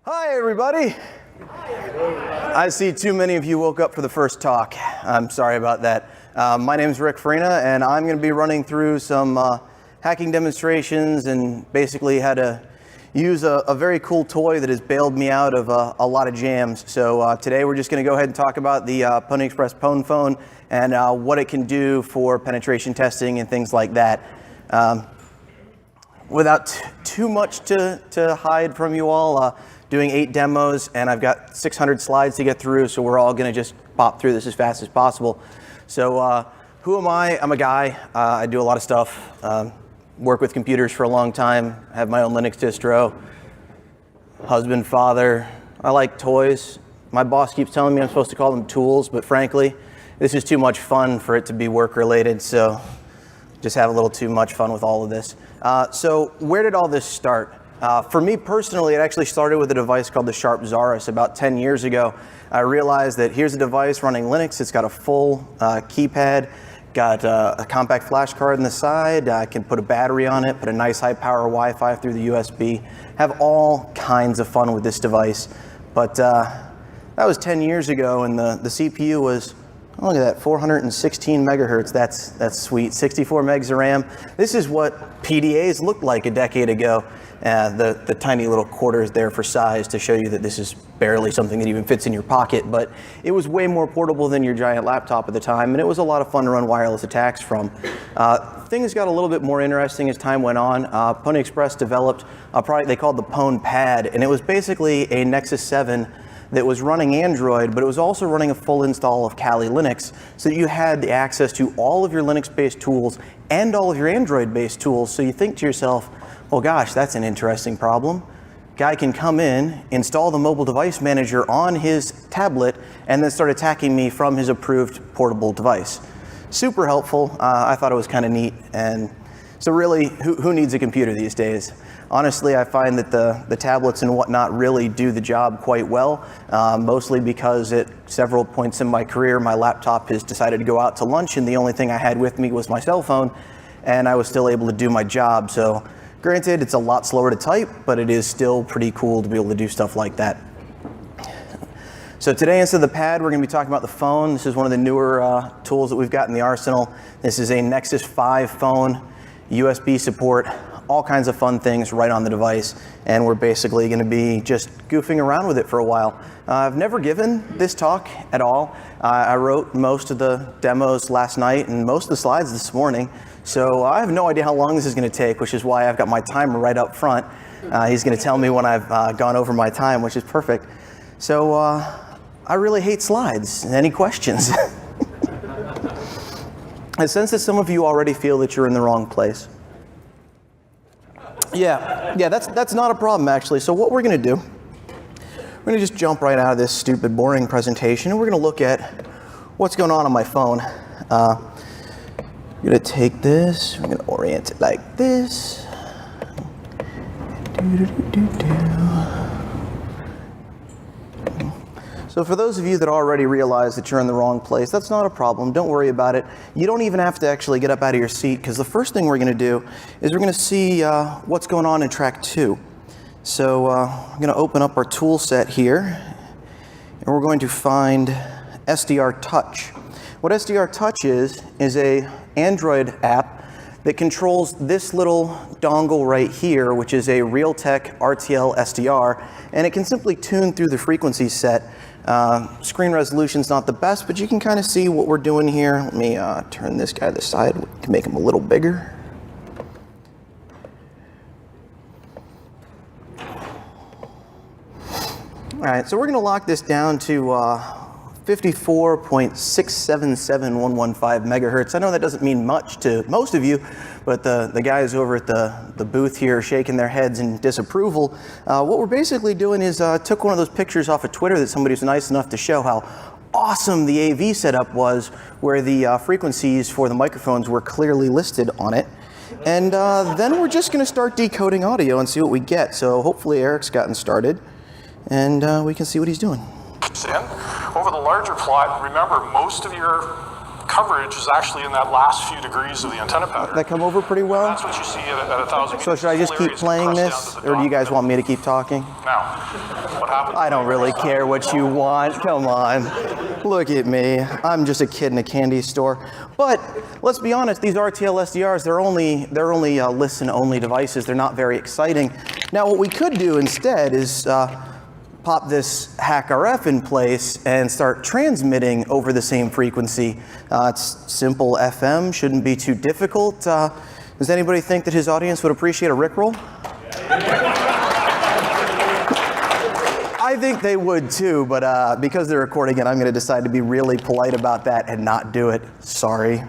Hi, everybody. I see too many of you woke up for the first talk. I'm sorry about that. My name is Rick Farina, and I'm going to be running through some hacking demonstrations and basically how to use a very cool toy that has bailed me out of a lot of jams. So today we're just going to go ahead and talk about the Pwnie Express Pwn Phone and what it can do for penetration testing and things like that. Without too much to hide from you all, doing 8 demos, and I've got 600 slides to get through, so we're all going to just pop through this as fast as possible. So who am I? I'm a guy. I do a lot of stuff. Work with computers for a long time. Have my own Linux distro. Husband, father. I like toys. My boss keeps telling me I'm supposed to call them tools, but frankly, this is too much fun for it to be work-related, so just have a little too much fun with all of this. So where did all this start? For me personally, it actually started with a device called the Sharp Zaurus about 10 years ago. I realized that here's a device running Linux. It's got a full keypad, got a compact flash card on the side. I can put a battery on it, put a nice high power Wi-Fi through the USB, have all kinds of fun with this device. But that was 10 years ago, and the CPU was, oh, look at that, 416 megahertz. That's sweet. 64 megs of RAM. This is what PDAs looked like a decade ago. The tiny little quarters there for size to show you that this is barely something that even fits in your pocket, but it was way more portable than your giant laptop at the time, and it was a lot of fun to run wireless attacks from. Things got a little bit more interesting as time went on. Pwnie Express developed a product they called the Pwn Pad, and it was basically a Nexus 7 that was running Android, but it was also running a full install of Kali Linux, so that you had the access to all of your Linux-based tools and all of your Android-based tools. So you think to yourself, well, gosh, that's an interesting problem. Guy can come in, install the mobile device manager on his tablet, and then start attacking me from his approved portable device. Super helpful. I thought it was kind of neat. And so really, who needs a computer these days? Honestly, I find that the tablets and whatnot really do the job quite well, mostly because at several points in my career, my laptop has decided to go out to lunch, and the only thing I had with me was my cell phone, and I was still able to do my job. So granted, it's a lot slower to type, but it is still pretty cool to be able to do stuff like that. So today, instead of the pad, we're going to be talking about the phone. This is one of the newer tools that we've got in the arsenal. This is a Nexus 5 phone, USB support, all kinds of fun things right on the device, and we're basically going to be just goofing around with it for a while. I've never given this talk at all. I wrote most of the demos last night and most of the slides this morning, so I have no idea how long this is going to take, which is why I've got my timer right up front. He's going to tell me when I've gone over my time, which is perfect. So I really hate slides. Any questions? I sense that some of you already feel that you're in the wrong place. Yeah, that's not a problem, actually. So what we're going to do, we're going to just jump right out of this stupid, boring presentation, and we're going to look at what's going on my phone. I'm going to take this, we're going to orient it like this. So for those of you that already realize that you're in the wrong place, that's not a problem. Don't worry about it. You don't even have to actually get up out of your seat, because the first thing we're going to do is we're going to see what's going on in track 2. So I'm going to open up our tool set here, and we're going to find SDR Touch. What SDR Touch is a Android app that controls this little dongle right here, which is a Realtek RTL SDR, and it can simply tune through the frequency set. Screen resolution's not the best, but you can kind of see what we're doing here. Let me turn this guy to the side to make him a little bigger. All right, so we're going to lock this down to 54.677115 megahertz. I know that doesn't mean much to most of you, but the guys over at the booth here are shaking their heads in disapproval. What we're basically doing is took one of those pictures off of Twitter that somebody was nice enough to show how awesome the AV setup was, where the frequencies for the microphones were clearly listed on it. And then we're just going to start decoding audio and see what we get. So hopefully Eric's gotten started, and we can see what he's doing. In. Over the larger plot, remember most of your coverage is actually in that last few degrees of the antenna pattern. That come over pretty well? That's what you see at 1,000 meters. So should I just keep playing this, or do you guys want me to keep talking? Now, what happens? I don't really care what you want. Come on. Look at me. I'm just a kid in a candy store. But let's be honest, these RTL SDRs, they're only listen-only devices. They're not very exciting. Now, what we could do instead is pop this hack RF in place and start transmitting over the same frequency. It's simple FM, shouldn't be too difficult. Does anybody think that his audience would appreciate a Rickroll? I think they would too, but because they're recording it, I'm going to decide to be really polite about that and not do it. Sorry.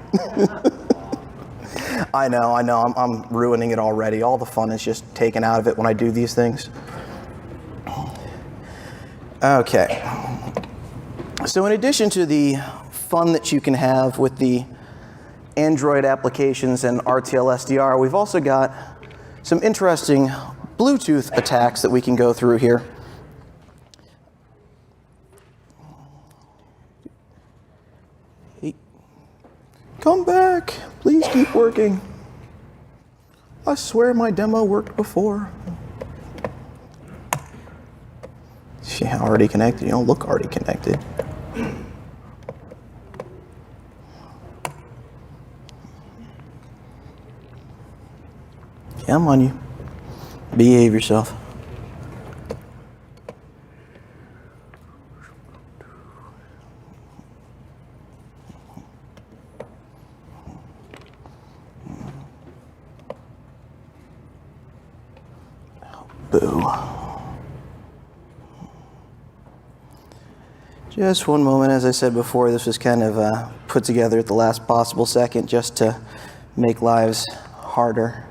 I know, I'm ruining it already. All the fun is just taken out of it when I do these things. Okay, so in addition to the fun that you can have with the Android applications and RTL SDR, we've also got some interesting Bluetooth attacks that we can go through here. Hey, come back, please keep working. I swear my demo worked before. Yeah, already connected. You don't look already connected. Come on, you. Behave yourself. Oh, boo. Just one moment. As I said before, this was kind of put together at the last possible second just to make lives harder.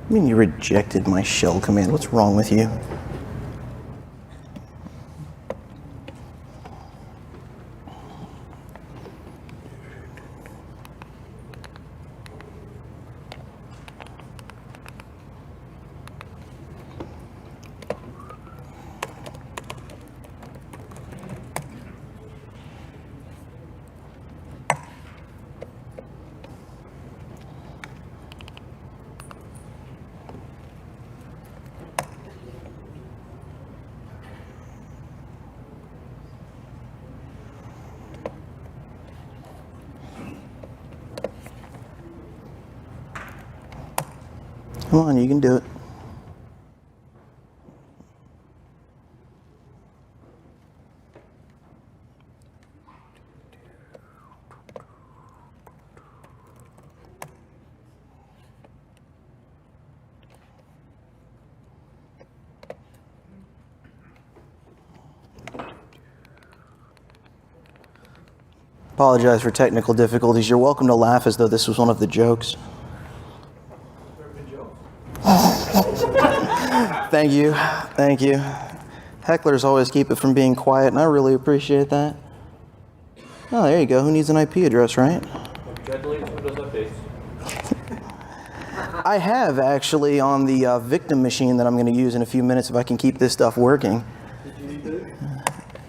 I mean, you rejected my shell command. What's wrong with you? Come on, you can do it. Apologize for technical difficulties. You're welcome to laugh as though this was one of the jokes. Thank you. Thank you. Hecklers always keep it from being quiet, and I really appreciate that. Oh, there you go. Who needs an IP address, right? I have, actually, on the victim machine that I'm going to use in a few minutes if I can keep this stuff working. Did you need to?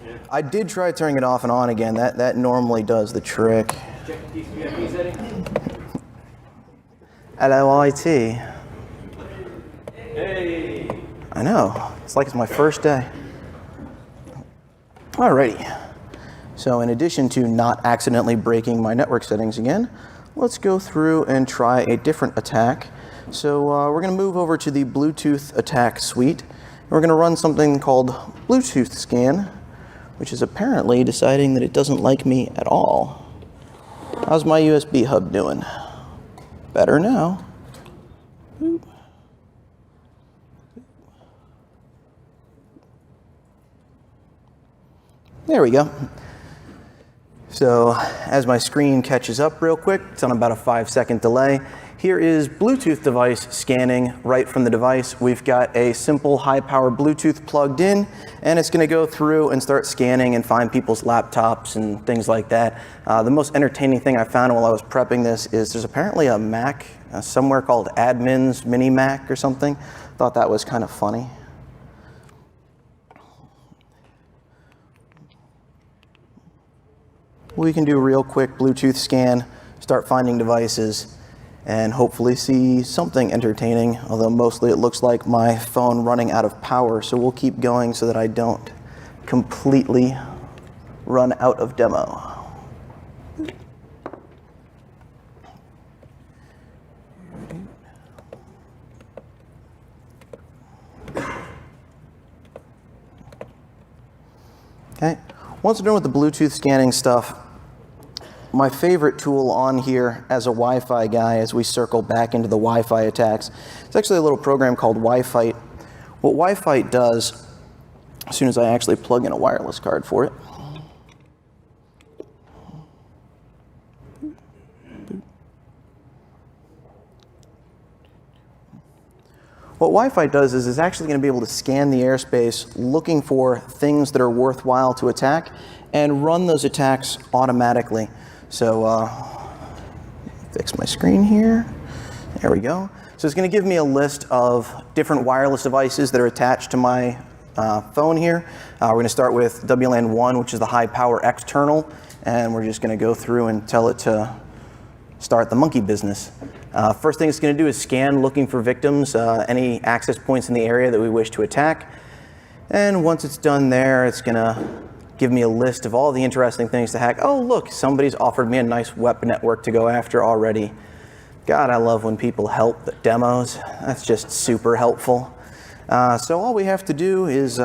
Yeah. I did try turning it off and on again. That normally does the trick. Check the TCP setting. LOIT. Hey. I know. It's like it's my first day. Alrighty. So in addition to not accidentally breaking my network settings again, let's go through and try a different attack. So we're going to move over to the Bluetooth attack suite. And we're going to run something called Bluetooth scan, which is apparently deciding that it doesn't like me at all. How's my USB hub doing? Better now. Boop. There we go. So as my screen catches up real quick, it's on about a 5-second delay. Here is Bluetooth device scanning right from the device. We've got a simple high-power Bluetooth plugged in, and it's going to go through and start scanning and find people's laptops and things like that. The most entertaining thing I found while I was prepping this is there's apparently a Mac somewhere called Admin's Mini Mac or something. Thought that was kind of funny. We can do a real quick Bluetooth scan, start finding devices, and hopefully see something entertaining, although mostly it looks like my phone running out of power, so we'll keep going so that I don't completely run out of demo. Okay, once we're done with the Bluetooth scanning stuff, my favorite tool on here as a Wi-Fi guy as we circle back into the Wi-Fi attacks, it's actually a little program called Wi-Fi. What Wi-Fi does, as soon as I actually plug in a wireless card for it, what Wi-Fi does is it's actually going to be able to scan the airspace looking for things that are worthwhile to attack and run those attacks automatically. So fix my screen here. There we go. So it's going to give me a list of different wireless devices that are attached to my phone here. We're going to start with WLAN 1, which is the high power external, and we're just going to go through and tell it to start the monkey business. First thing it's going to do is scan looking for victims, any access points in the area that we wish to attack. And once it's done there, it's going to give me a list of all the interesting things to hack. Oh, look, somebody's offered me a nice web network to go after already. God, I love when people help the demos. That's just super helpful. So all we have to do is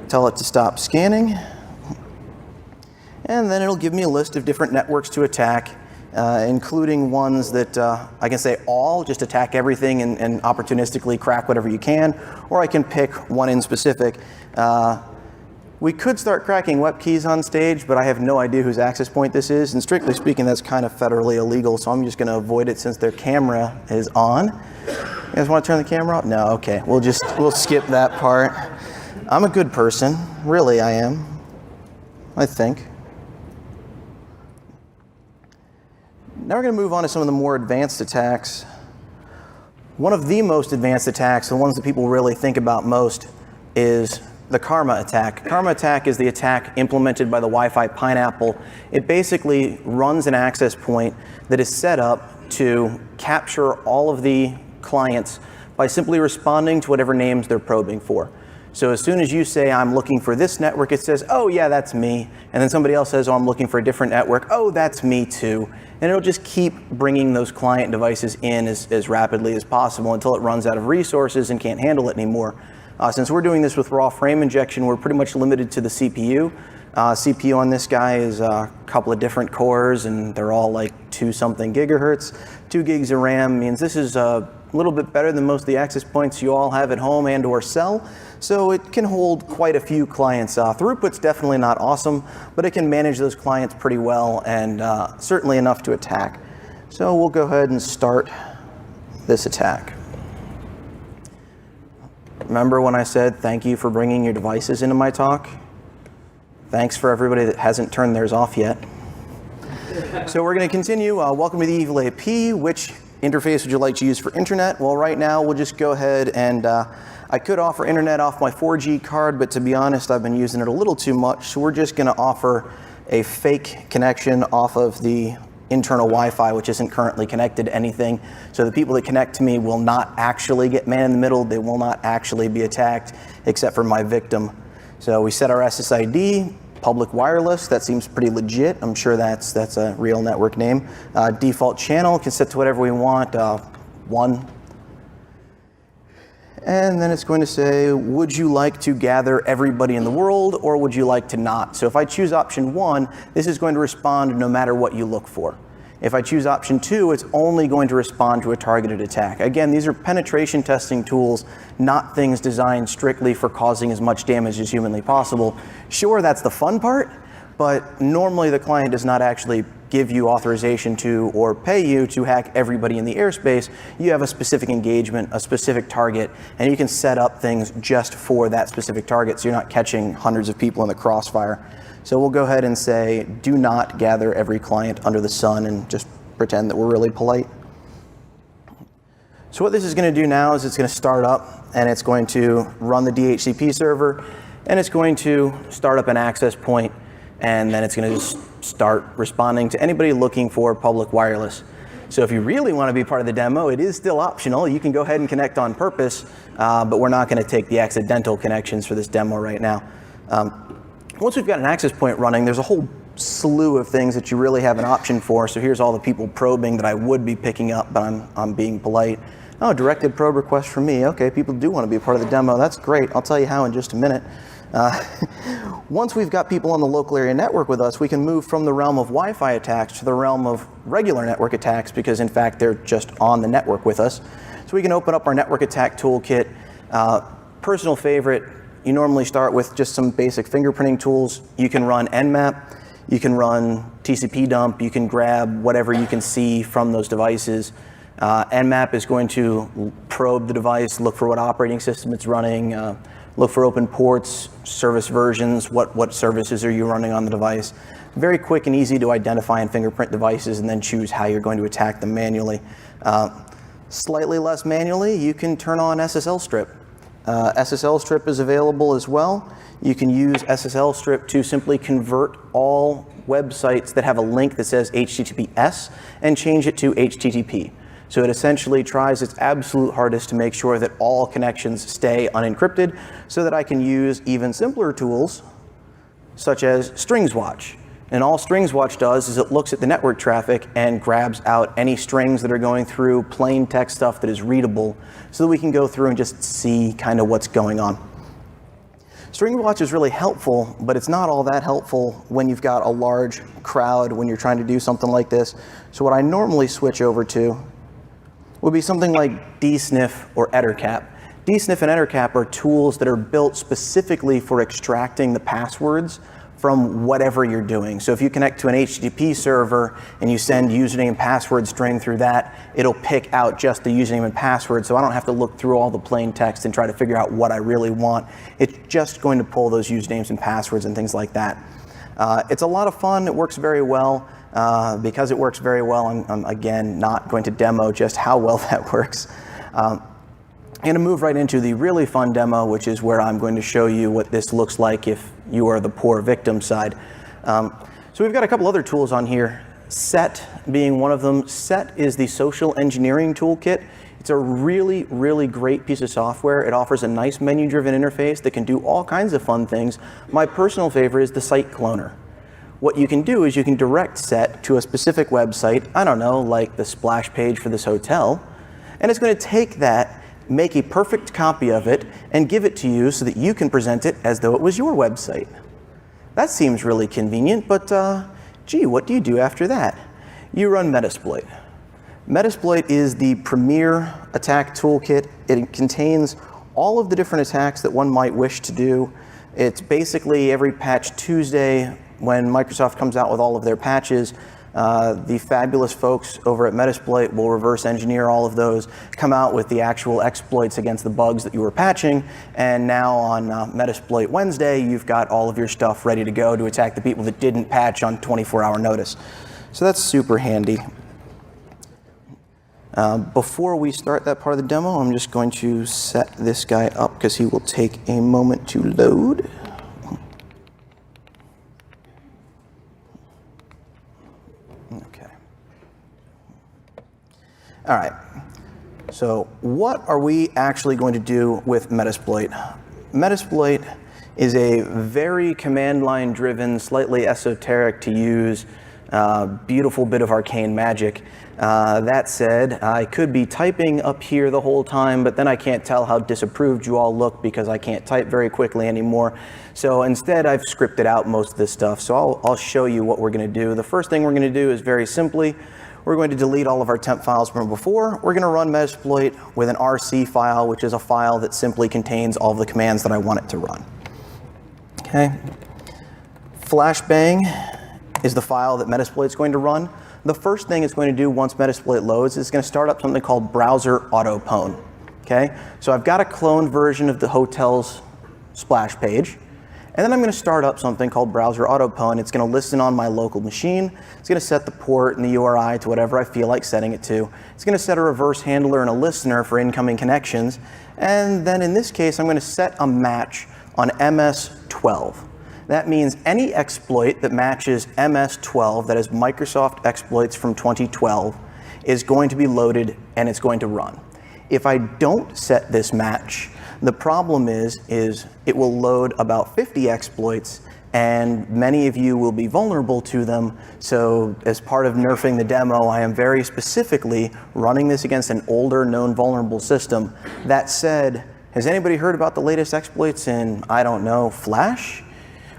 tell it to stop scanning. And then it'll give me a list of different networks to attack, including ones that I can say all, just attack everything and opportunistically crack whatever you can, or I can pick one in specific. We could start cracking web keys on stage, but I have no idea whose access point this is, and strictly speaking, that's kind of federally illegal, so I'm just going to avoid it since their camera is on. You guys want to turn the camera off? No, okay, we'll skip that part. I'm a good person, really I am, I think. Now we're going to move on to some of the more advanced attacks. One of the most advanced attacks, the ones that people really think about most, is the Karma attack. Karma attack is the attack implemented by the Wi-Fi Pineapple. It basically runs an access point that is set up to capture all of the clients by simply responding to whatever names they're probing for. So as soon as you say, I'm looking for this network, it says, oh yeah, that's me. And then somebody else says, oh, I'm looking for a different network. Oh, that's me too. And it'll just keep bringing those client devices in as rapidly as possible until it runs out of resources and can't handle it anymore. Since we're doing this with raw frame injection, we're pretty much limited to the CPU. CPU on this guy is a couple of different cores, and they're all like 2-something gigahertz. 2 gigs of RAM means this is a little bit better than most of the access points you all have at home and or sell. So it can hold quite a few clients. Throughput's definitely not awesome, but it can manage those clients pretty well and certainly enough to attack. So we'll go ahead and start this attack. Remember when I said thank you for bringing your devices into my talk? Thanks for everybody that hasn't turned theirs off yet. So we're going to continue. Welcome to the Evil AP. Which interface would you like to use for internet? Well, right now we'll just go ahead and I could offer internet off my 4G card, but to be honest, I've been using it a little too much. So we're just going to offer a fake connection off of the internal Wi-Fi, which isn't currently connected to anything. So the people that connect to me will not actually get man in the middle. They will not actually be attacked, except for my victim. So we set our SSID, public wireless. That seems pretty legit. I'm sure that's a real network name. Default channel can set to whatever we want, 1. And then it's going to say, would you like to gather everybody in the world, or would you like to not? So if I choose option 1, this is going to respond no matter what you look for. If I choose option 2, it's only going to respond to a targeted attack. Again, these are penetration testing tools, not things designed strictly for causing as much damage as humanly possible. Sure, that's the fun part, but normally the client does not actually give you authorization to or pay you to hack everybody in the airspace. You have a specific engagement, a specific target, and you can set up things just for that specific target so you're not catching hundreds of people in the crossfire. So we'll go ahead and say, do not gather every client under the sun, and just pretend that we're really polite. So what this is going to do now is it's going to start up, and it's going to run the DHCP server, and it's going to start up an access point, and then it's going to just start responding to anybody looking for public wireless. So if you really want to be part of the demo, it is still optional. You can go ahead and connect on purpose, but we're not going to take the accidental connections for this demo right now. Once we've got an access point running, there's a whole slew of things that you really have an option for. So here's all the people probing that I would be picking up, but I'm being polite. Oh, directed probe request from me. Okay, people do want to be a part of the demo. That's great. I'll tell you how in just a minute. Once we've got people on the local area network with us, we can move from the realm of Wi-Fi attacks to the realm of regular network attacks, because in fact they're just on the network with us. So we can open up our network attack toolkit. Personal favorite, you normally start with just some basic fingerprinting tools. You can run Nmap, you can run TCP dump, you can grab whatever you can see from those devices. Nmap is going to probe the device, look for what operating system it's running, look for open ports, service versions, what services are you running on the device. Very quick and easy to identify and fingerprint devices, and then choose how you're going to attack them manually. Slightly less manually, you can turn on SSL strip. SSL strip is available as well. You can use SSL strip to simply convert all websites that have a link that says HTTPS and change it to HTTP. So it essentially tries its absolute hardest to make sure that all connections stay unencrypted, so that I can use even simpler tools such as StringsWatch. And all StringsWatch does is it looks at the network traffic and grabs out any strings that are going through, plain text stuff that is readable, so that we can go through and just see kind of what's going on. StringsWatch is really helpful, but it's not all that helpful when you've got a large crowd when you're trying to do something like this. So what I normally switch over to would be something like dsniff or ettercap. Dsniff and ettercap are tools that are built specifically for extracting the passwords from whatever you're doing. So if you connect to an HTTP server and you send username and password string through that, it'll pick out just the username and password, so I don't have to look through all the plain text and try to figure out what I really want. It's just going to pull those usernames and passwords and things like that. It's a lot of fun. It works very well. Because it works very well, I'm again not going to demo just how well that works. I'm going to move right into the really fun demo, which is where I'm going to show you what this looks like if you are the poor victim side. So we've got a couple other tools on here, SET being one of them. SET is the social engineering toolkit. It's a really, really great piece of software. It offers a nice menu-driven interface that can do all kinds of fun things. My personal favorite is the site cloner. What you can do is you can direct SET to a specific website, I don't know, like the splash page for this hotel, and it's going to take that, make a perfect copy of it, and give it to you so that you can present it as though it was your website. That seems really convenient, but gee, what do you do after that? You run Metasploit. Metasploit is the premier attack toolkit. It contains all of the different attacks that one might wish to do. It's basically every patch Tuesday, when Microsoft comes out with all of their patches, the fabulous folks over at Metasploit will reverse engineer all of those, come out with the actual exploits against the bugs that you were patching, and now on Metasploit Wednesday, you've got all of your stuff ready to go to attack the people that didn't patch on 24-hour notice. So that's super handy. Before we start that part of the demo, I'm just going to set this guy up because he will take a moment to load. All right, so what are we actually going to do with Metasploit? Metasploit is a very command line driven, slightly esoteric to use, beautiful bit of arcane magic. That said, I could be typing up here the whole time, but then I can't tell how disapproved you all look because I can't type very quickly anymore. So instead, I've scripted out most of this stuff. So I'll show you what we're going to do. The first thing we're going to do is very simply, we're going to delete all of our temp files from before. We're going to run Metasploit with an RC file, which is a file that simply contains all of the commands that I want it to run. Okay. Flashbang is the file that Metasploit is going to run. The first thing it's going to do once Metasploit loads is it's going to start up something called browser auto pwn. Okay, so I've got a cloned version of the hotel's splash page, and then I'm going to start up something called browser auto pwn. It's going to listen on my local machine. It's going to set the port and the URI to whatever I feel like setting it to. It's going to set a reverse handler and a listener for incoming connections, and then in this case I'm going to set a match on MS-12. That means any exploit that matches MS-12, that is Microsoft exploits from 2012, is going to be loaded and it's going to run. If I don't set this match, the problem is it will load about 50 exploits, and many of you will be vulnerable to them. So as part of nerfing the demo, I am very specifically running this against an older known vulnerable system. That said, has anybody heard about the latest exploits in, I don't know, Flash?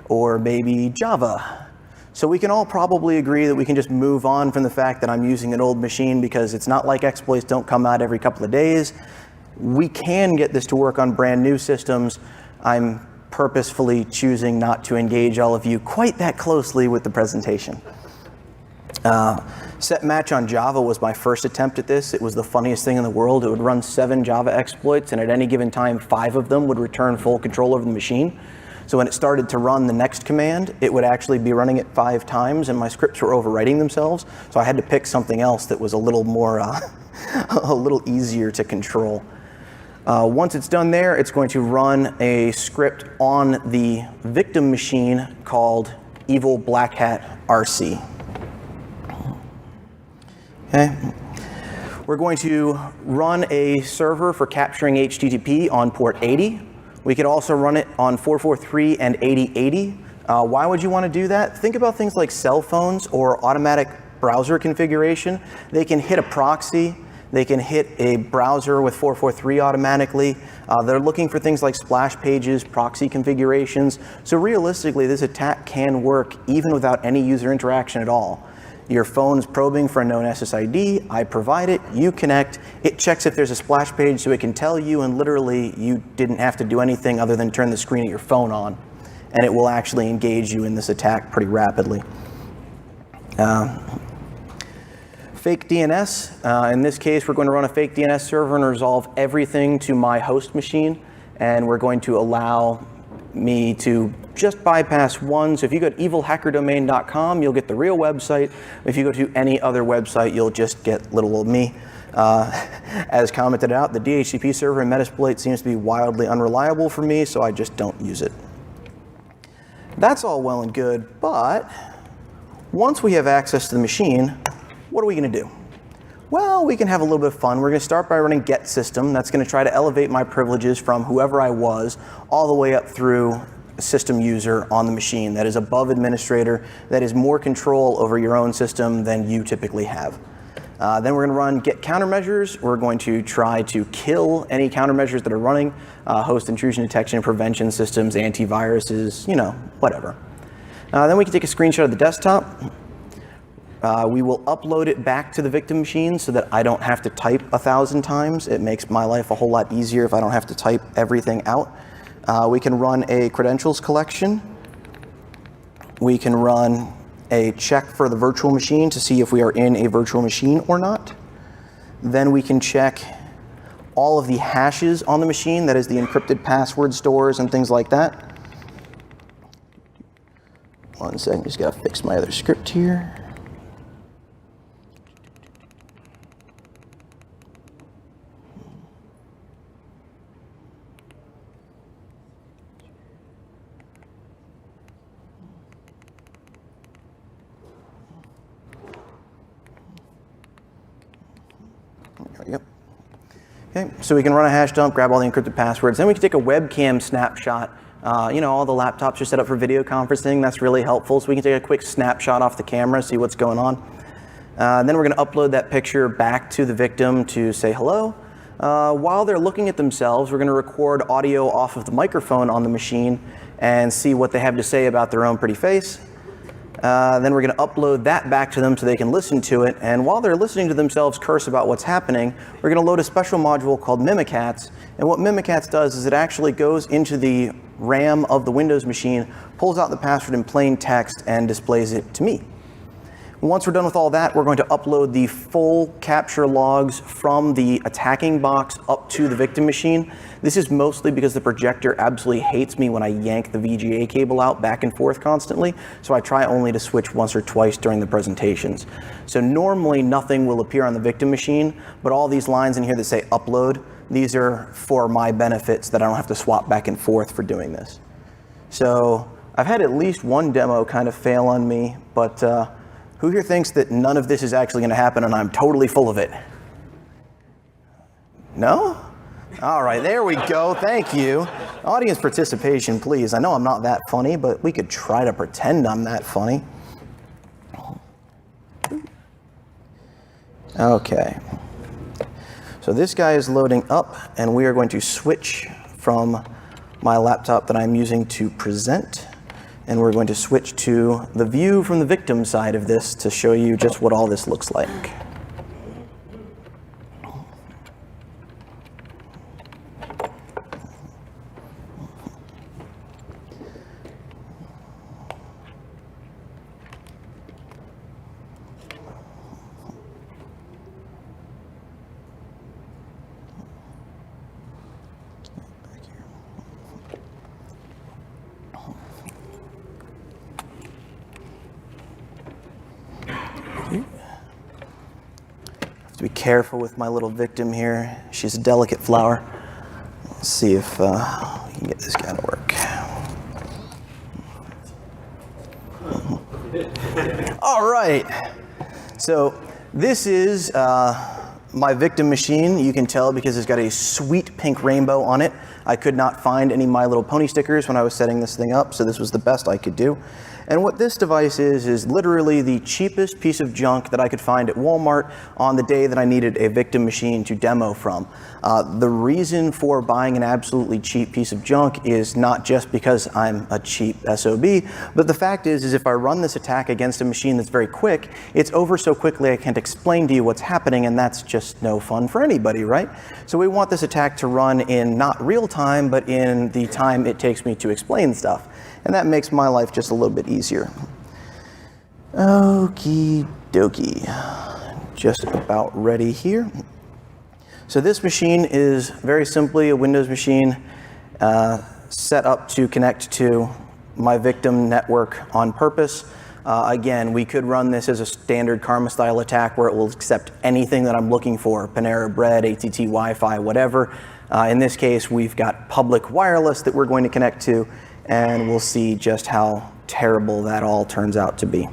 Or maybe Java? So we can all probably agree that we can just move on from the fact that I'm using an old machine, because it's not like exploits don't come out every couple of days. We can get this to work on brand new systems. I'm purposefully choosing not to engage all of you quite that closely with the presentation. Set match on Java was my first attempt at this. It was the funniest thing in the world. It would run 7 Java exploits, and at any given time, 5 of them would return full control over the machine. So when it started to run the next command, it would actually be running it 5 times, and my scripts were overwriting themselves. So I had to pick something else that was a little more, a little easier to control. Once it's done there, it's going to run a script on the victim machine called Evil Black Hat RC. Okay. We're going to run a server for capturing HTTP on port 80. We could also run it on 443 and 8080. Why would you want to do that? Think about things like cell phones or automatic browser configuration. They can hit a proxy. They can hit a browser with 443 automatically. They're looking for things like splash pages, proxy configurations. So realistically, this attack can work even without any user interaction at all. Your phone's probing for a known SSID, I provide it, you connect, it checks if there's a splash page so it can tell you, and literally you didn't have to do anything other than turn the screen of your phone on, and it will actually engage you in this attack pretty rapidly. Fake DNS, in this case we're going to run a fake DNS server and resolve everything to my host machine, and we're going to allow me to just bypass one. So if you go to evilhackerdomain.com, you'll get the real website. If you go to any other website, you'll just get little old me. As commented out, the DHCP server in Metasploit seems to be wildly unreliable for me, so I just don't use it. That's all well and good, but once we have access to the machine, what are we going to do? Well, we can have a little bit of fun. We're going to start by running get system. That's going to try to elevate my privileges from whoever I was all the way up through system user on the machine that is above administrator, that is more control over your own system than you typically have. Then we're going to run get countermeasures. We're going to try to kill any countermeasures that are running, host intrusion detection and prevention systems, antiviruses, you know, whatever. Then we can take a screenshot of the desktop. We will upload it back to the victim machine so that I don't have to type 1,000 times. It makes my life a whole lot easier if I don't have to type everything out. We can run a credentials collection. We can run a check for the virtual machine to see if we are in a virtual machine or not. Then we can check all of the hashes on the machine, that is the encrypted password stores and things like that. One second, just gotta fix my other script here. Yep. Okay, so we can run a hash dump, grab all the encrypted passwords, then we can take a webcam snapshot. You know, all the laptops are set up for video conferencing. That's really helpful. So we can take a quick snapshot off the camera, see what's going on. Then we're going to upload that picture back to the victim to say hello. While they're looking at themselves, we're going to record audio off of the microphone on the machine and see what they have to say about their own pretty face. Then we're going to upload that back to them so they can listen to it. And while they're listening to themselves curse about what's happening, we're going to load a special module called Mimikatz. And what Mimikatz does is it actually goes into the RAM of the Windows machine, pulls out the password in plain text, and displays it to me. Once we're done with all that, we're going to upload the full capture logs from the attacking box up to the victim machine. This is mostly because the projector absolutely hates me when I yank the VGA cable out back and forth constantly, so I try only to switch once or twice during the presentations. So normally nothing will appear on the victim machine, but all these lines in here that say upload, these are for my benefits that I don't have to swap back and forth for doing this. So I've had at least one demo kind of fail on me, but who here thinks that none of this is actually going to happen and I'm totally full of it? No? All right, there we go. Thank you. Audience participation, please. I know I'm not that funny, but we could try to pretend I'm that funny. Okay. So this guy is loading up, and we are going to switch from my laptop that I'm using to present. And we're going to switch to the view from the victim side of this to show you just what all this looks like. To be careful with my little victim here. She's a delicate flower. Let's see if we can get this guy to work. All right. So this is my victim machine. You can tell because it's got a sweet pink rainbow on it. I could not find any My Little Pony stickers when I was setting this thing up, so this was the best I could do. And what this device is literally the cheapest piece of junk that I could find at Walmart on the day that I needed a victim machine to demo from. The reason for buying an absolutely cheap piece of junk is not just because I'm a cheap SOB, but the fact is if I run this attack against a machine that's very quick, it's over so quickly I can't explain to you what's happening, and that's just no fun for anybody, right? So we want this attack to run in not real time, but in the time it takes me to explain stuff. And that makes my life just a little bit easier. Okie dokie. Just about ready here. So this machine is very simply a Windows machine set up to connect to my victim network on purpose. Again, we could run this as a standard Karma style attack where it will accept anything that I'm looking for, Panera Bread, ATT Wi-Fi, whatever. In this case, we've got public wireless that we're going to connect to, and we'll see just how terrible that all turns out to be.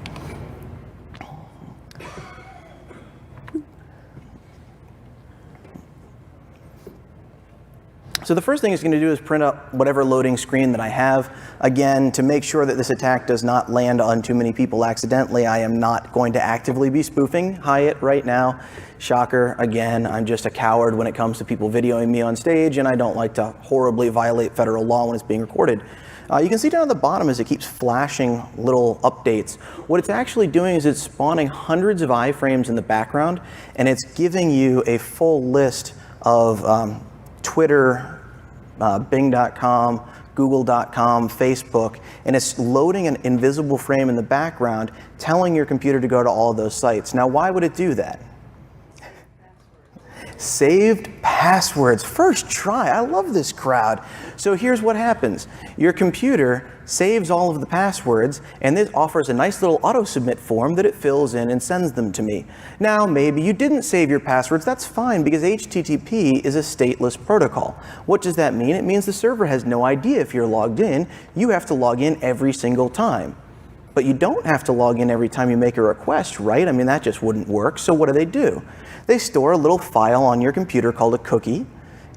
So the first thing it's going to do is print up whatever loading screen that I have. Again, to make sure that this attack does not land on too many people accidentally, I am not going to actively be spoofing Hyatt right now. Shocker, again, I'm just a coward when it comes to people videoing me on stage, and I don't like to horribly violate federal law when it's being recorded. You can see down at the bottom as it keeps flashing little updates. What it's actually doing is it's spawning hundreds of iframes in the background, and it's giving you a full list of Twitter, Bing.com, Google.com, Facebook, and it's loading an invisible frame in the background, telling your computer to go to all of those sites. Now, why would it do that? Saved passwords, first try. I love this crowd. So here's what happens. Your computer saves all of the passwords, and this offers a nice little auto-submit form that it fills in and sends them to me. Now, maybe you didn't save your passwords. That's fine, because HTTP is a stateless protocol. What does that mean? It means the server has no idea if you're logged in. You have to log in every single time. But you don't have to log in every time you make a request, right? I mean, that just wouldn't work. So what do? They store a little file on your computer called a cookie,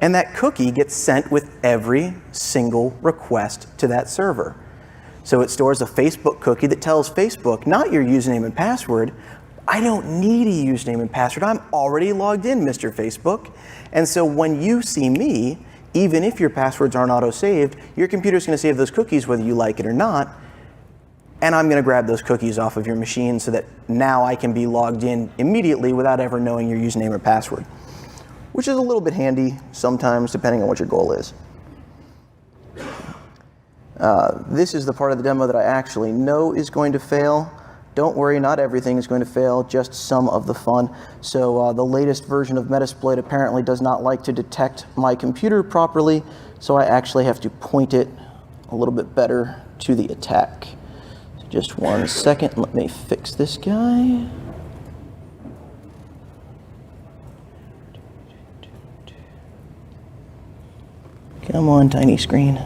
and that cookie gets sent with every single request to that server. So it stores a Facebook cookie that tells Facebook, not your username and password. I don't need a username and password. I'm already logged in, Mr. Facebook. And so when you see me, even if your passwords aren't auto-saved, your computer's going to save those cookies whether you like it or not. And I'm going to grab those cookies off of your machine so that now I can be logged in immediately without ever knowing your username or password, which is a little bit handy sometimes depending on what your goal is. This is the part of the demo that I actually know is going to fail. Don't worry, not everything is going to fail, just some of the fun. So the latest version of Metasploit apparently does not like to detect my computer properly, so I actually have to point it a little bit better to the attack. So just 1 second, let me fix this guy. Come on, tiny screen.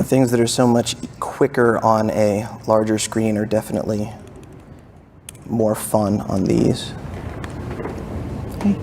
Things that are so much quicker on a larger screen are definitely more fun on these. Okay.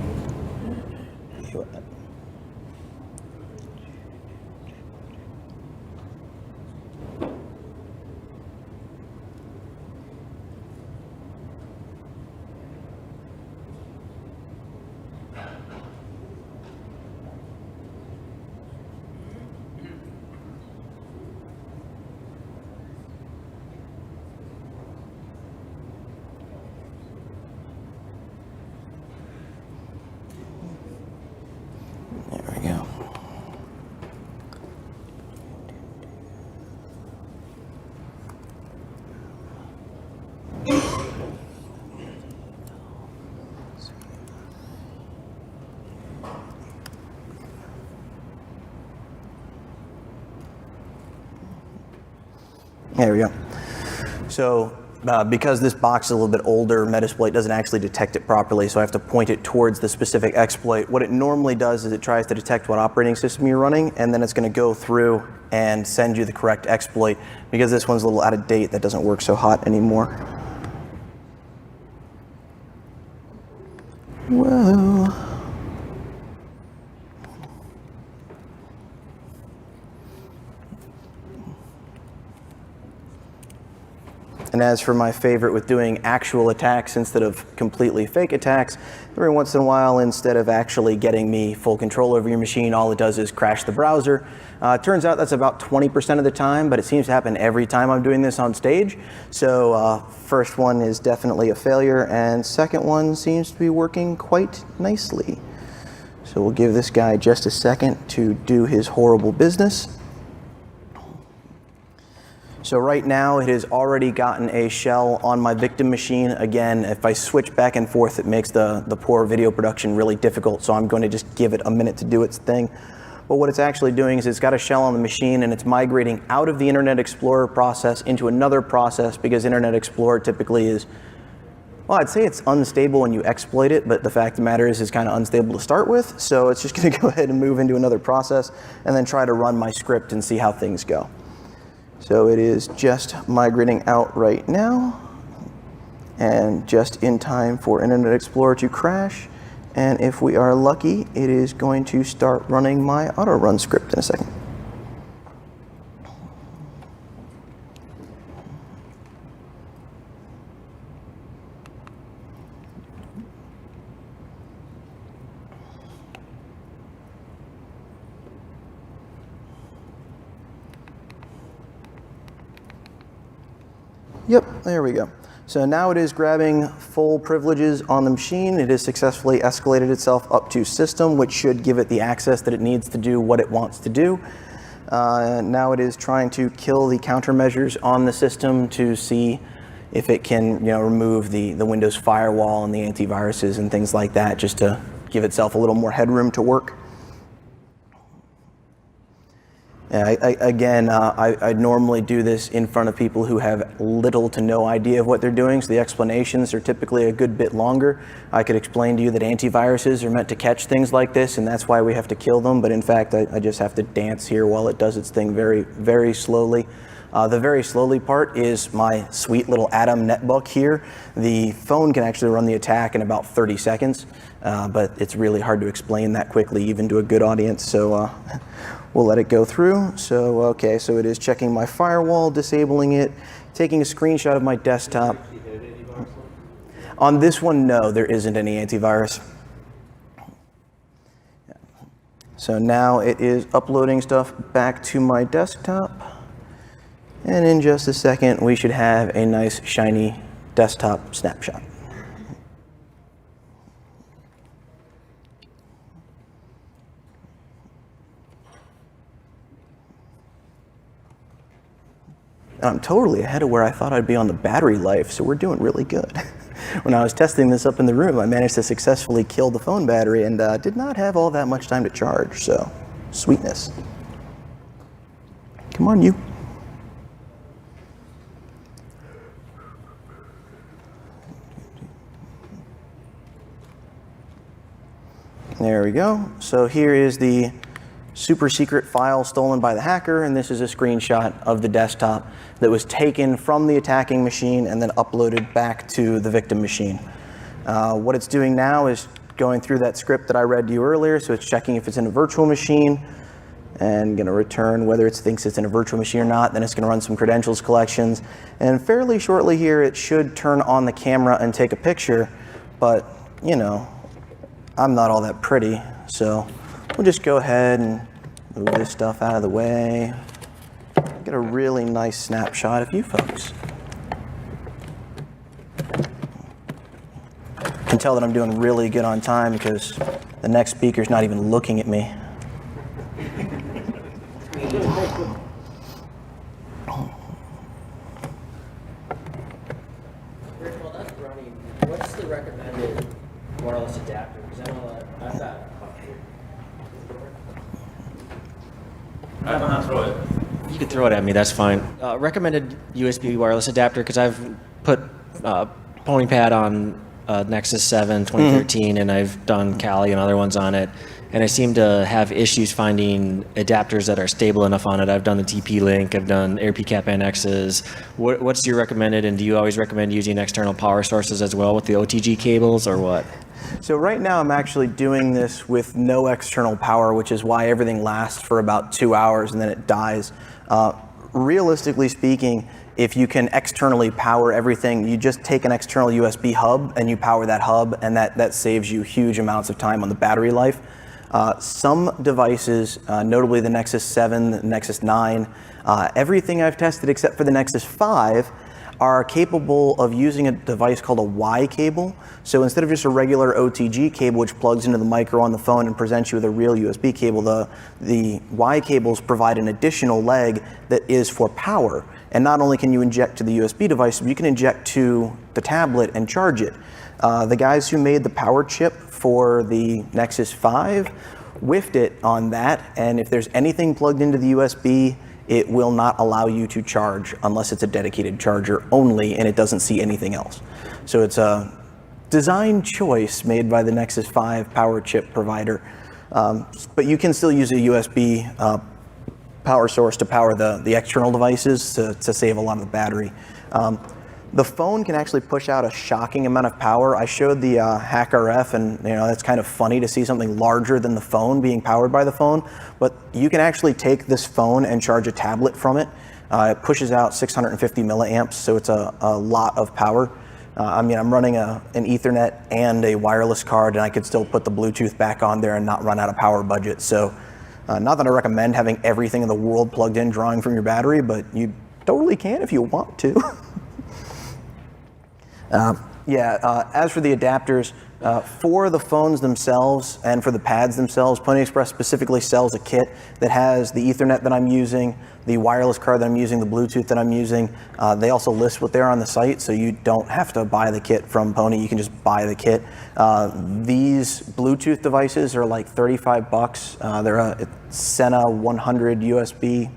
There we go. So because this box is a little bit older, Metasploit doesn't actually detect it properly, so I have to point it towards the specific exploit. What it normally does is it tries to detect what operating system you're running, and then it's going to go through and send you the correct exploit. Because this one's a little out of date, that doesn't work so hot anymore. Whoa. And as for my favorite with doing actual attacks instead of completely fake attacks, every once in a while, instead of actually getting me full control over your machine, all it does is crash the browser. Turns out that's about 20% of the time, but it seems to happen every time I'm doing this on stage. So first one is definitely a failure, and second one seems to be working quite nicely. So we'll give this guy just a second to do his horrible business. So right now it has already gotten a shell on my victim machine. Again, if I switch back and forth, it makes the poor video production really difficult, so I'm going to just give it a minute to do its thing. But what it's actually doing is it's got a shell on the machine and it's migrating out of the Internet Explorer process into another process, because Internet Explorer typically is, well, I'd say it's unstable when you exploit it, but the fact of the matter is it's kind of unstable to start with. So it's just going to go ahead and move into another process and then try to run my script and see how things go. So it is just migrating out right now, and just in time for Internet Explorer to crash. And if we are lucky, it is going to start running my auto run script in a second. Yep, there we go. So now it is grabbing full privileges on the machine. It has successfully escalated itself up to system, which should give it the access that it needs to do what it wants to do. Now it is trying to kill the countermeasures on the system to see if it can, remove the Windows firewall and the antiviruses and things like that, just to give itself a little more headroom to work. Yeah, I normally do this in front of people who have little to no idea of what they're doing, so the explanations are typically a good bit longer. I could explain to you that antiviruses are meant to catch things like this, and that's why we have to kill them, but in fact, I just have to dance here while it does its thing very, very slowly. The very slowly part is my sweet little Atom netbook here. The phone can actually run the attack in about 30 seconds, but it's really hard to explain that quickly, even to a good audience, so we'll let it go through. So, okay, so it is checking my firewall, disabling it, taking a screenshot of my desktop. On this one, no, there isn't any antivirus. So now it is uploading stuff back to my desktop. And in just a second, we should have a nice, shiny desktop snapshot. I'm totally ahead of where I thought I'd be on the battery life, so we're doing really good. When I was testing this up in the room, I managed to successfully kill the phone battery and did not have all that much time to charge, so sweetness. Come on, you. There we go. So here is the super secret file stolen by the hacker, and this is a screenshot of the desktop that was taken from the attacking machine and then uploaded back to the victim machine. What it's doing now is going through that script that I read to you earlier, so it's checking if it's in a virtual machine and going to return whether it thinks it's in a virtual machine or not. Then it's going to run some credentials collections, and fairly shortly here it should turn on the camera and take a picture, but you know, I'm not all that pretty, so we'll just go ahead and move this stuff out of the way. Get a really nice snapshot of you folks. You can tell that I'm doing really good on time because the next speaker's not even looking at me. Rich, while that's running, what's the recommended wireless adapter? Because I know that I've got. You can throw it at me, that's fine. Recommended USB wireless adapter, because I've put Pwnie Pad on Nexus 7 2013, and I've done Kali and other ones on it, and I seem to have issues finding adapters that are stable enough on it. I've done the TP-Link, I've done AirPCAP NXs. What's your recommended, and do you always recommend using external power sources as well with the OTG cables, or what? So right now I'm actually doing this with no external power, which is why everything lasts for about 2 hours and then it dies. Realistically speaking, if you can externally power everything, you just take an external USB hub and you power that hub, and that saves you huge amounts of time on the battery life. Some devices, notably the Nexus 7, the Nexus 9, everything I've tested except for the Nexus 5 are capable of using a device called a Y cable. So instead of just a regular OTG cable which plugs into the micro on the phone and presents you with a real USB cable, the Y cables provide an additional leg that is for power. And not only can you inject to the USB device, but you can inject to the tablet and charge it. The guys who made the power chip for the Nexus 5 whiffed it on that, and if there's anything plugged into the USB, it will not allow you to charge unless it's a dedicated charger only, and it doesn't see anything else. So it's a design choice made by the Nexus 5 power chip provider. But you can still use a USB power source to power the external devices to save a lot of the battery. The phone can actually push out a shocking amount of power. I showed the HackRF, and you know, it's kind of funny to see something larger than the phone being powered by the phone, but you can actually take this phone and charge a tablet from it. It pushes out 650 milliamps, so it's a lot of power. I mean, I'm running an Ethernet and a wireless card, and I could still put the Bluetooth back on there and not run out of power budget. So not that I recommend having everything in the world plugged in drawing from your battery, but you totally can if you want to. As for the adapters, For the phones themselves and for the pads themselves, Pwnie Express specifically sells a kit that has the Ethernet that I'm using, the wireless card that I'm using, the Bluetooth that I'm using. They also list what they're on the site, so you don't have to buy the kit from Pwnie. You can just buy the kit. These Bluetooth devices are like 35 bucks. They're a Sena 100 USB.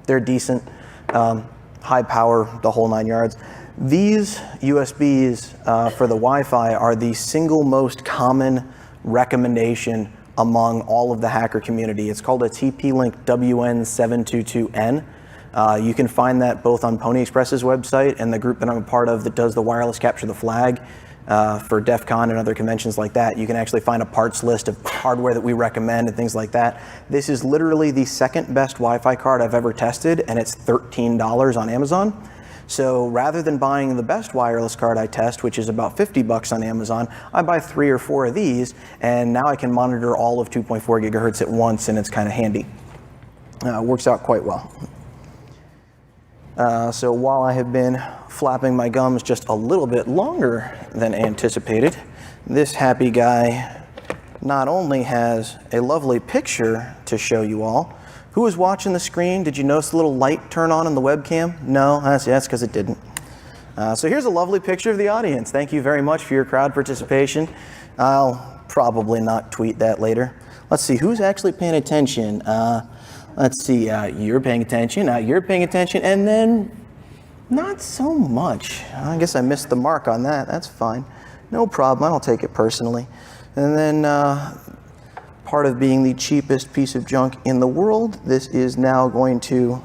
They're decent, high power, the whole 9 yards. These USBs for the Wi-Fi are the single most common recommendation among all of the hacker community. It's called a TP-Link WN722N. You can find that both on Pwnie Express's website and the group that I'm a part of that does the wireless capture the flag for DEF CON and other conventions like that. You can actually find a parts list of hardware that we recommend and things like that. This is literally the second best Wi-Fi card I've ever tested, and it's $13 on Amazon. So rather than buying the best wireless card I test, which is about 50 bucks on Amazon, I buy 3 or 4 of these, and now I can monitor all of 2.4 gigahertz at once, and it's kind of handy. Works out quite well. So while I have been flapping my gums just a little bit longer than anticipated, this happy guy not only has a lovely picture to show you all. Who was watching the screen? Did you notice the little light turn on in the webcam? No, that's because it didn't. So here's a lovely picture of the audience. Thank you very much for your crowd participation. I'll probably not tweet that later. Let's see, who's actually paying attention? Let's see, you're paying attention, you're paying attention, and then not so much. I guess I missed the mark on that. That's fine. No problem. I don't take it personally. And then part of being the cheapest piece of junk in the world, this is now going to,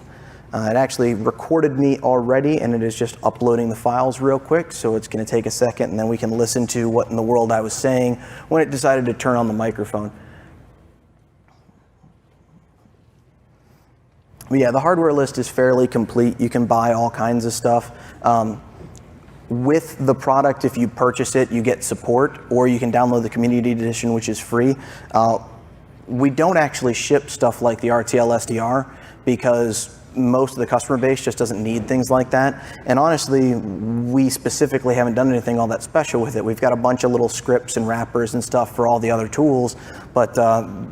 it actually recorded me already, and it is just uploading the files real quick, so it's going to take a second, and then we can listen to what in the world I was saying when it decided to turn on the microphone. But yeah, the hardware list is fairly complete. You can buy all kinds of stuff. With the product, if you purchase it, you get support, or you can download the community edition, which is free. We don't actually ship stuff like the RTL SDR because most of the customer base just doesn't need things like that. And honestly, we specifically haven't done anything all that special with it. We've got a bunch of little scripts and wrappers and stuff for all the other tools, but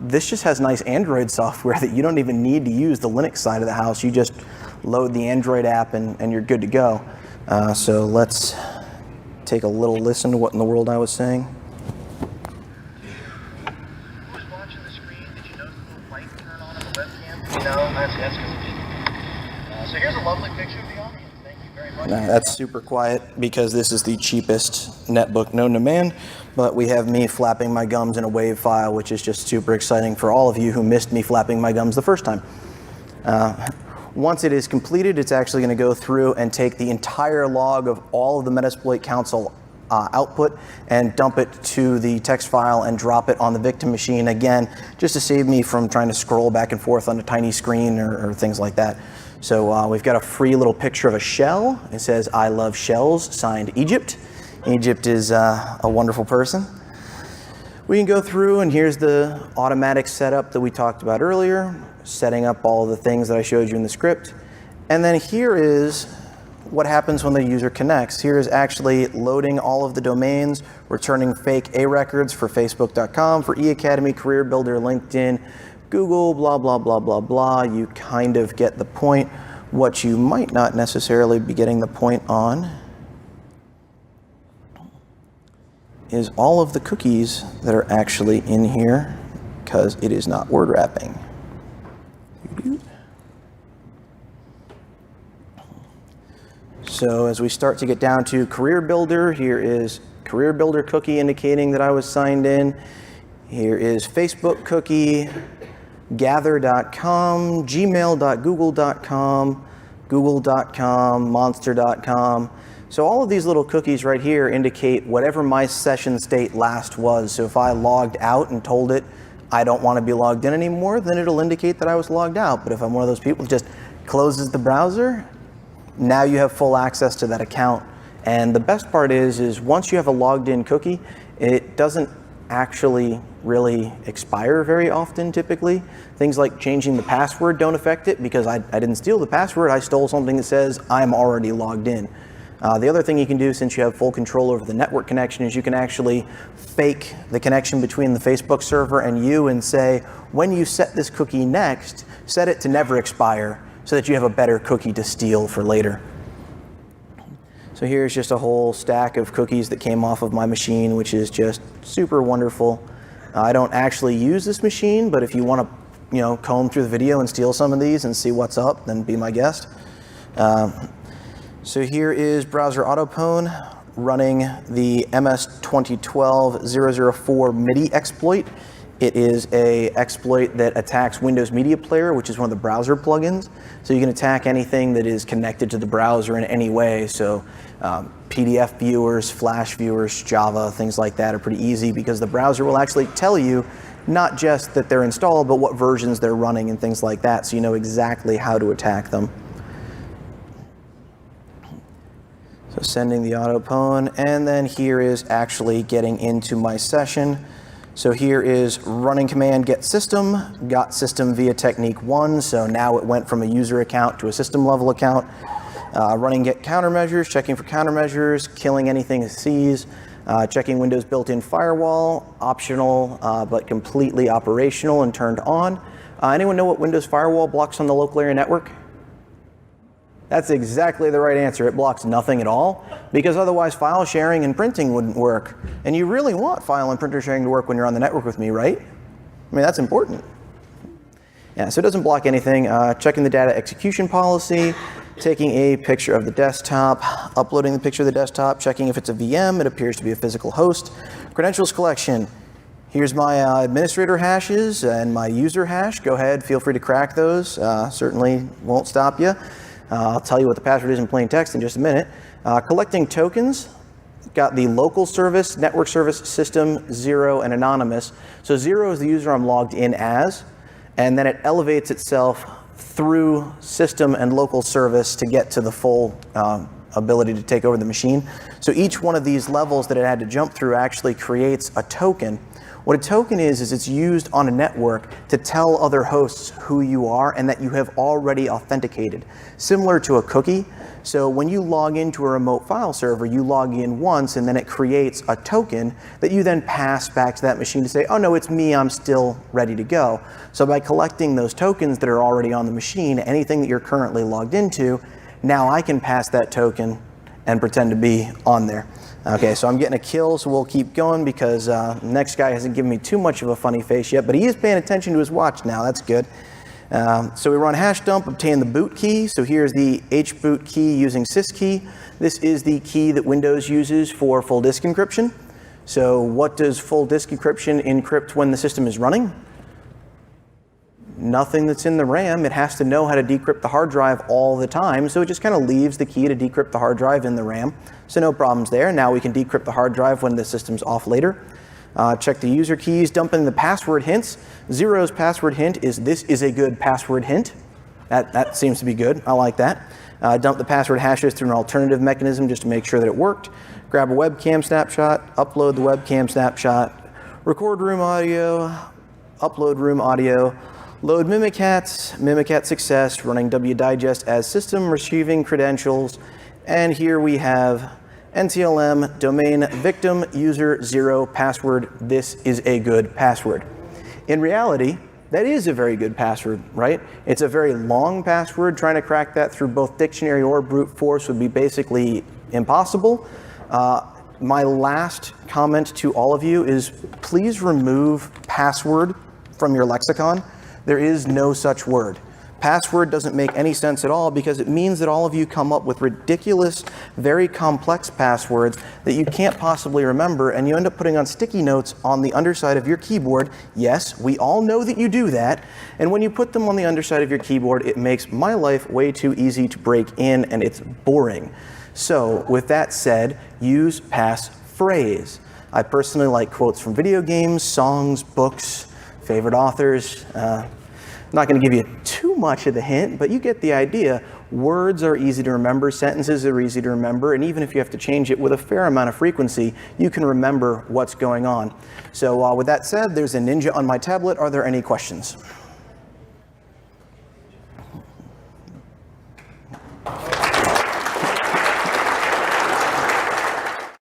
this just has nice Android software that you don't even need to use the Linux side of the house. You just load the Android app and you're good to go. So let's take a little listen to what in the world I was saying. Who was watching the screen? Did you notice the little light turn on in the webcam? No, that's because it didn't. So here's a lovely picture of the audience. Thank you very much. That's super quiet because this is the cheapest netbook known to man, but we have me flapping my gums in a WAV file, which is just super exciting for all of you who missed me flapping my gums the first time. Once it is completed, it's actually going to go through and take the entire log of all of the Metasploit Council output and dump it to the text file and drop it on the victim machine again, just to save me from trying to scroll back and forth on a tiny screen or things like that. So we've got a free little picture of a shell. It says, "I love shells," signed Egypt. Egypt is a wonderful person. We can go through, and here's the automatic setup that we talked about earlier, setting up all of the things that I showed you in the script. And then here is what happens when the user connects. Here is actually loading all of the domains, returning fake A records for Facebook.com, for eAcademy, Career Builder, LinkedIn, Google, blah, blah, blah, blah, blah. You kind of get the point. What you might not necessarily be getting the point on is all of the cookies that are actually in here, because it is not word wrapping. So as we start to get down to Career Builder, here is Career Builder cookie indicating that I was signed in. Here is Facebook cookie, gather.com, gmail.google.com, google.com, monster.com. So all of these little cookies right here indicate whatever my session state last was. So if I logged out and told it I don't want to be logged in anymore, then it'll indicate that I was logged out. But if I'm one of those people that just closes the browser, now you have full access to that account. And the best part is once you have a logged in cookie, it doesn't actually really expire very often typically. Things like changing the password don't affect it because I didn't steal the password, I stole something that says I'm already logged in. The other thing you can do, since you have full control over the network connection, is you can actually fake the connection between the Facebook server and you and say, when you set this cookie next, set it to never expire so that you have a better cookie to steal for later. So here's just a whole stack of cookies that came off of my machine, which is just super wonderful. I don't actually use this machine, but if you want to comb through the video and steal some of these and see what's up, then be my guest. So here is browser AutoPwn running the MS-2012-004 MIDI exploit. It is a exploit that attacks Windows Media Player, which is one of the browser plugins. So you can attack anything that is connected to the browser in any way. So PDF viewers, Flash viewers, Java, things like that are pretty easy because the browser will actually tell you not just that they're installed, but what versions they're running and things like that, so you know exactly how to attack them. So sending the AutoPwn, and then here is actually getting into my session. So here is running command get system, got system via technique 1, so now it went from a user account to a system level account. Running get countermeasures, checking for countermeasures, killing anything it sees, checking Windows built-in firewall, optional but completely operational and turned on. Anyone know what Windows firewall blocks on the local area network? That's exactly the right answer. It blocks nothing at all, because otherwise file sharing and printing wouldn't work. And you really want file and printer sharing to work when you're on the network with me, right? I mean, that's important. Yeah, so it doesn't block anything. Checking the data execution policy, taking a picture of the desktop, uploading the picture of the desktop, checking if it's a VM, it appears to be a physical host. Credentials collection. Here's my administrator hashes and my user hash. Go ahead, feel free to crack those. Certainly won't stop you. I'll tell you what the password is in plain text in just a minute. Collecting tokens. Got the local service, network service, system, 0, and anonymous. So 0 is the user I'm logged in as, and then it elevates itself through system and local service to get to the full ability to take over the machine. So each one of these levels that it had to jump through actually creates a token. What a token is it's used on a network to tell other hosts who you are and that you have already authenticated, similar to a cookie. So when you log into a remote file server, you log in once and then it creates a token that you then pass back to that machine to say, oh no, it's me, I'm still ready to go. So by collecting those tokens that are already on the machine, anything that you're currently logged into, now I can pass that token and pretend to be on there. Okay, so I'm getting a kill, so we'll keep going because the next guy hasn't given me too much of a funny face yet, but he is paying attention to his watch now, that's good. So we run hash dump, obtain the boot key. So here's the hboot key using syskey. This is the key that Windows uses for full disk encryption. So what does full disk encryption encrypt when the system is running? Nothing that's in the RAM. It has to know how to decrypt the hard drive all the time, so it just kind of leaves the key to decrypt the hard drive in the RAM. So no problems there. Now we can decrypt the hard drive when the system's off later. Check the user keys, dump in the password hints. 0's password hint is this is a good password hint. That seems to be good. I like that. Dump the password hashes through an alternative mechanism just to make sure that it worked. Grab a webcam snapshot, upload the webcam snapshot, record room audio, upload room audio, load Mimikatz success, running wdigest as system, receiving credentials, and here we have NTLM, domain, victim, user, 0, password. This is a good password. In reality, that is a very good password, right? It's a very long password. Trying to crack that through both dictionary or brute force would be basically impossible. My last comment to all of you is please remove password from your lexicon. There is no such word. Password doesn't make any sense at all because it means that all of you come up with ridiculous, very complex passwords that you can't possibly remember, and you end up putting on sticky notes on the underside of your keyboard. Yes, we all know that you do that, and when you put them on the underside of your keyboard, it makes my life way too easy to break in, and it's boring. So, with that said, use passphrase. I personally like quotes from video games, songs, books, favorite authors. I'm not going to give you too much of the hint, but you get the idea. Words are easy to remember, sentences are easy to remember, and even if you have to change it with a fair amount of frequency, you can remember what's going on. So with that said, there's a Ninja on my tablet. Are there any questions?